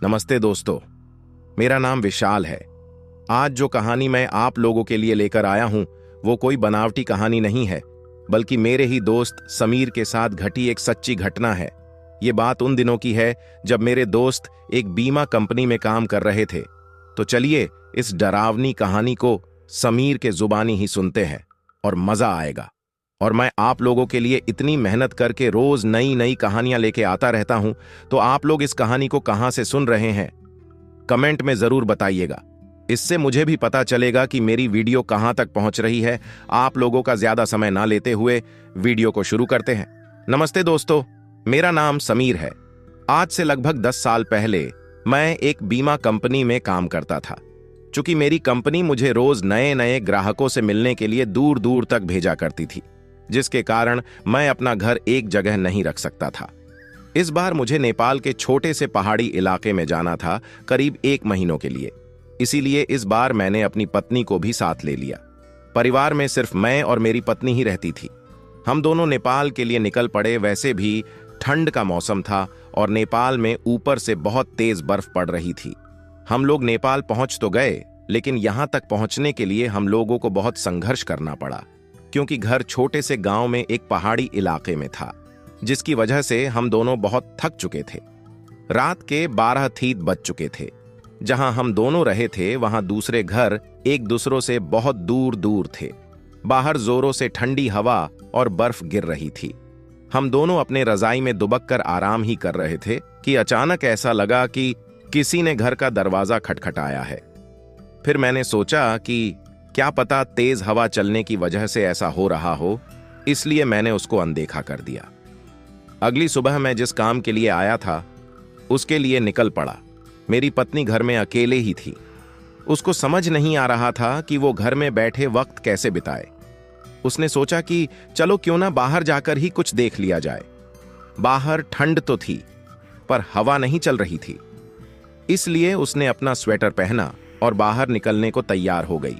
नमस्ते दोस्तों, मेरा नाम विशाल है। आज जो कहानी मैं आप लोगों के लिए लेकर आया हूं वो कोई बनावटी कहानी नहीं है, बल्कि मेरे ही दोस्त समीर के साथ घटी एक सच्ची घटना है। ये बात उन दिनों की है जब मेरे दोस्त एक बीमा कंपनी में काम कर रहे थे। तो चलिए इस डरावनी कहानी को समीर के जुबानी ही सुनते हैं और मजा आएगा। और मैं आप लोगों के लिए इतनी मेहनत करके रोज नई नई कहानियां लेके आता रहता हूं, तो आप लोग इस कहानी को कहां से सुन रहे हैं कमेंट में जरूर बताइएगा। इससे मुझे भी पता चलेगा कि मेरी वीडियो कहां तक पहुंच रही है। आप लोगों का ज्यादा समय ना लेते हुए वीडियो को शुरू करते हैं। नमस्ते दोस्तों, मेरा नाम समीर है। आज से लगभग 10 साल पहले मैं एक बीमा कंपनी में काम करता था। चूंकि मेरी कंपनी मुझे रोज नए नए ग्राहकों से मिलने के लिए दूर दूर तक भेजा करती थी, जिसके कारण मैं अपना घर एक जगह नहीं रख सकता था। इस बार मुझे नेपाल के छोटे से पहाड़ी इलाके में जाना था, करीब 1 महीनों के लिए। इसीलिए इस बार मैंने अपनी पत्नी को भी साथ ले लिया। परिवार में सिर्फ मैं और मेरी पत्नी ही रहती थी। हम दोनों नेपाल के लिए निकल पड़े। वैसे भी ठंड का मौसम था और नेपाल में ऊपर से बहुत तेज बर्फ पड़ रही थी। हम लोग नेपाल पहुंच तो गए, लेकिन यहां तक पहुंचने के लिए हम लोगों को बहुत संघर्ष करना पड़ा, क्योंकि घर छोटे से गांव में एक पहाड़ी इलाके में था, जिसकी वजह से हम दोनों बहुत थक चुके थे। रात के 12 बज चुके थे। जहां हम दोनों रहे थे वहां दूसरे घर एक दूसरों से बहुत दूर दूर थे। बाहर जोरों से ठंडी हवा और बर्फ गिर रही थी। हम दोनों अपने रजाई में दुबक कर आराम ही कर रहे थे कि अचानक ऐसा लगा कि किसी ने घर का दरवाजा खटखटाया है। फिर मैंने सोचा कि क्या पता तेज हवा चलने की वजह से ऐसा हो रहा हो, इसलिए मैंने उसको अनदेखा कर दिया। अगली सुबह मैं जिस काम के लिए आया था उसके लिए निकल पड़ा। मेरी पत्नी घर में अकेले ही थी। उसको समझ नहीं आ रहा था कि वो घर में बैठे वक्त कैसे बिताए। उसने सोचा कि चलो क्यों ना बाहर जाकर ही कुछ देख लिया जाए। बाहर ठंड तो थी, पर हवा नहीं चल रही थी। इसलिए उसने अपना स्वेटर पहना और बाहर निकलने को तैयार हो गई।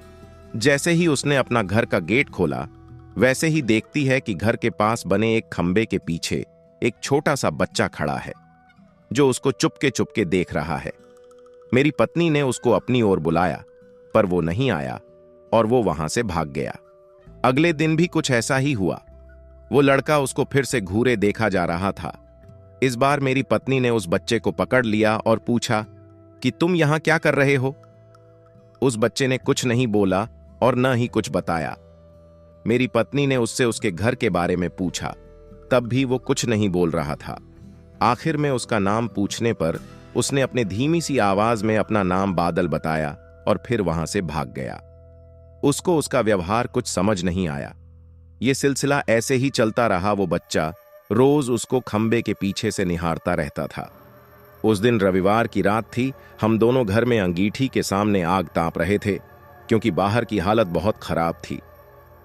जैसे ही उसने अपना घर का गेट खोला, वैसे ही देखती है कि घर के पास बने एक खंबे के पीछे एक छोटा सा बच्चा खड़ा है, जो उसको चुपके चुपके देख रहा है। मेरी पत्नी ने उसको अपनी ओर बुलाया, पर वो नहीं आया और वो वहां से भाग गया। अगले दिन भी कुछ ऐसा ही हुआ। वो लड़का उसको फिर से घूरे देखा जा रहा था। इस बार मेरी पत्नी ने उस बच्चे को पकड़ लिया और पूछा कि तुम यहां क्या कर रहे हो। उस बच्चे ने कुछ नहीं बोला और न ही कुछ बताया। मेरी पत्नी ने उससे उसके घर के बारे में पूछा, तब भी वो कुछ नहीं बोल रहा था। आखिर में उसका नाम पूछने पर उसने अपने धीमी सी आवाज में अपना नाम बादल बताया और फिर वहां से भाग गया। उसको उसका व्यवहार कुछ समझ नहीं आया। ये सिलसिला ऐसे ही चलता रहा। वो बच्चा रोज उसको खंबे के पीछे से निहारता रहता था। उस दिन रविवार की रात थी। हम दोनों घर में अंगीठी के सामने आग ताप रहे थे, क्योंकि बाहर की हालत बहुत खराब थी।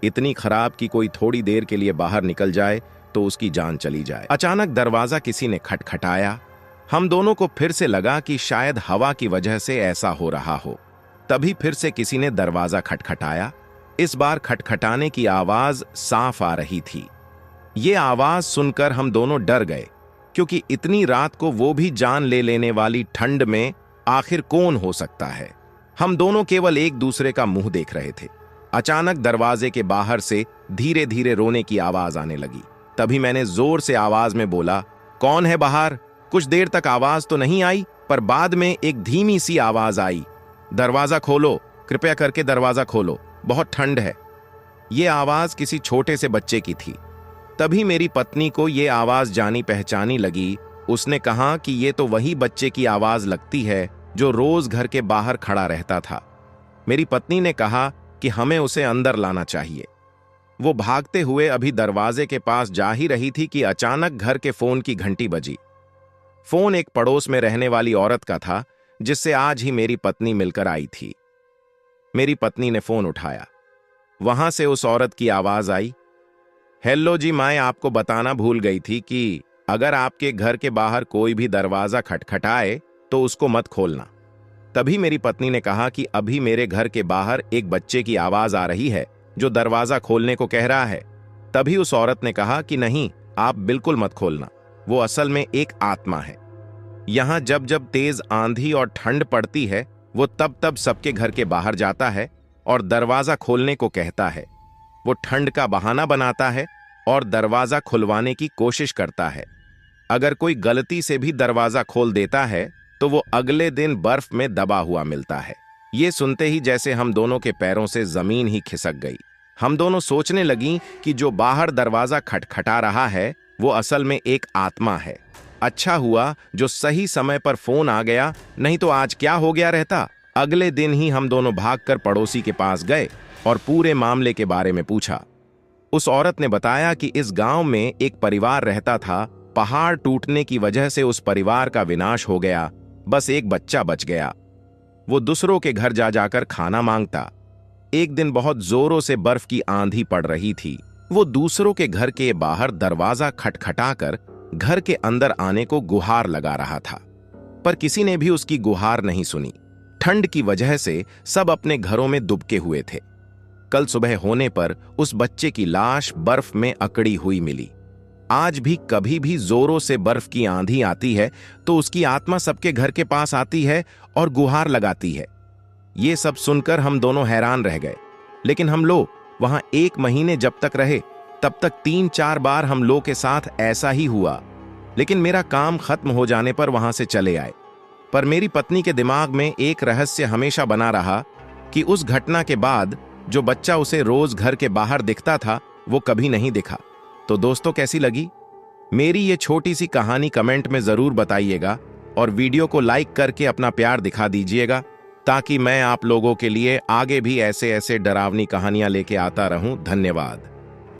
इतनी खराब कि कोई थोड़ी देर के लिए बाहर निकल जाए तो उसकी जान चली जाए। अचानक दरवाजा किसी ने खटखटाया। हम दोनों को फिर से लगा कि शायद हवा की वजह से ऐसा हो रहा हो। तभी फिर से किसी ने दरवाजा खटखटाया। इस बार खटखटाने की आवाज साफ आ रही थी। ये आवाज सुनकर हम दोनों डर गए, क्योंकि इतनी रात को वो भी जान ले लेने वाली ठंड में आखिर कौन हो सकता है। हम दोनों केवल एक दूसरे का मुंह देख रहे थे। अचानक दरवाजे के बाहर से धीरे धीरे रोने की आवाज आने लगी। तभी मैंने जोर से आवाज में बोला, कौन है बाहर। कुछ देर तक आवाज तो नहीं आई, पर बाद में एक धीमी सी आवाज आई, दरवाजा खोलो, कृपया करके दरवाजा खोलो, बहुत ठंड है। ये आवाज किसी छोटे से बच्चे की थी। तभी मेरी पत्नी को ये आवाज जानी पहचानी लगी। उसने कहा कि ये तो वही बच्चे की आवाज लगती है जो रोज घर के बाहर खड़ा रहता था। मेरी पत्नी ने कहा कि हमें उसे अंदर लाना चाहिए। वो भागते हुए अभी दरवाजे के पास जा ही रही थी कि अचानक घर के फोन की घंटी बजी। फोन एक पड़ोस में रहने वाली औरत का था, जिससे आज ही मेरी पत्नी मिलकर आई थी। मेरी पत्नी ने फोन उठाया। वहां से उस औरत की आवाज आई, हेलो जी, मैं आपको बताना भूल गई थी कि अगर आपके घर के बाहर कोई भी दरवाजा खटखटाए तो उसको मत खोलना। तभी मेरी पत्नी ने कहा कि अभी मेरे घर के बाहर एक बच्चे की आवाज आ रही है जो दरवाजा खोलने को कह रहा है। तभी उस औरत ने कहा कि नहीं, आप बिल्कुल मत खोलना, वो असल में एक आत्मा है। यहाँ जब जब तेज आंधी और ठंड पड़ती है वो तब तब सबके घर के बाहर जाता है और दरवाजा खोलने को कहता है। वो ठंड का बहाना बनाता है और दरवाजा खुलवाने की कोशिश करता है। अगर कोई गलती से भी दरवाजा खोल देता है तो वो अगले दिन बर्फ में दबा हुआ मिलता है। ये सुनते ही जैसे हम दोनों के पैरों से जमीन ही खिसक गई। हम दोनों सोचने लगी कि जो बाहर दरवाजा खटखटा रहा है वो असल में एक आत्मा है। अच्छा हुआ जो सही समय पर फोन आ गया, नहीं तो आज क्या हो गया रहता। अगले दिन ही हम दोनों भागकर पड़ोसी के पास गए और पूरे मामले के बारे में पूछा। उस औरत ने बताया कि इस गांव में एक परिवार रहता था। पहाड़ टूटने की वजह से उस परिवार का विनाश हो गया, बस एक बच्चा बच गया। वो दूसरों के घर जा जाकर खाना मांगता। एक दिन बहुत जोरों से बर्फ की आंधी पड़ रही थी। वो दूसरों के घर के बाहर दरवाजा खटखटाकर घर के अंदर आने को गुहार लगा रहा था, पर किसी ने भी उसकी गुहार नहीं सुनी। ठंड की वजह से सब अपने घरों में दुबके हुए थे। कल सुबह होने पर उस बच्चे की लाश बर्फ में अकड़ी हुई मिली। आज भी कभी भी जोरों से बर्फ की आंधी आती है तो उसकी आत्मा सबके घर के पास आती है और गुहार लगाती है। ये सब सुनकर हम दोनों हैरान रह गए। लेकिन हम लोग वहां 1 महीने जब तक रहे तब तक 3-4 बार हम लोग के साथ ऐसा ही हुआ। लेकिन मेरा काम खत्म हो जाने पर वहां से चले आए। पर मेरी पत्नी के दिमाग में एक रहस्य हमेशा बना रहा कि उस घटना के बाद जो बच्चा उसे रोज घर के बाहर दिखता था वो कभी नहीं दिखा। तो दोस्तों, कैसी लगी मेरी ये छोटी सी कहानी? कमेंट में जरूर बताइएगा और वीडियो को लाइक करके अपना प्यार दिखा दीजिएगा, ताकि मैं आप लोगों के लिए आगे भी ऐसे ऐसे डरावनी कहानियां लेके आता रहूं। धन्यवाद।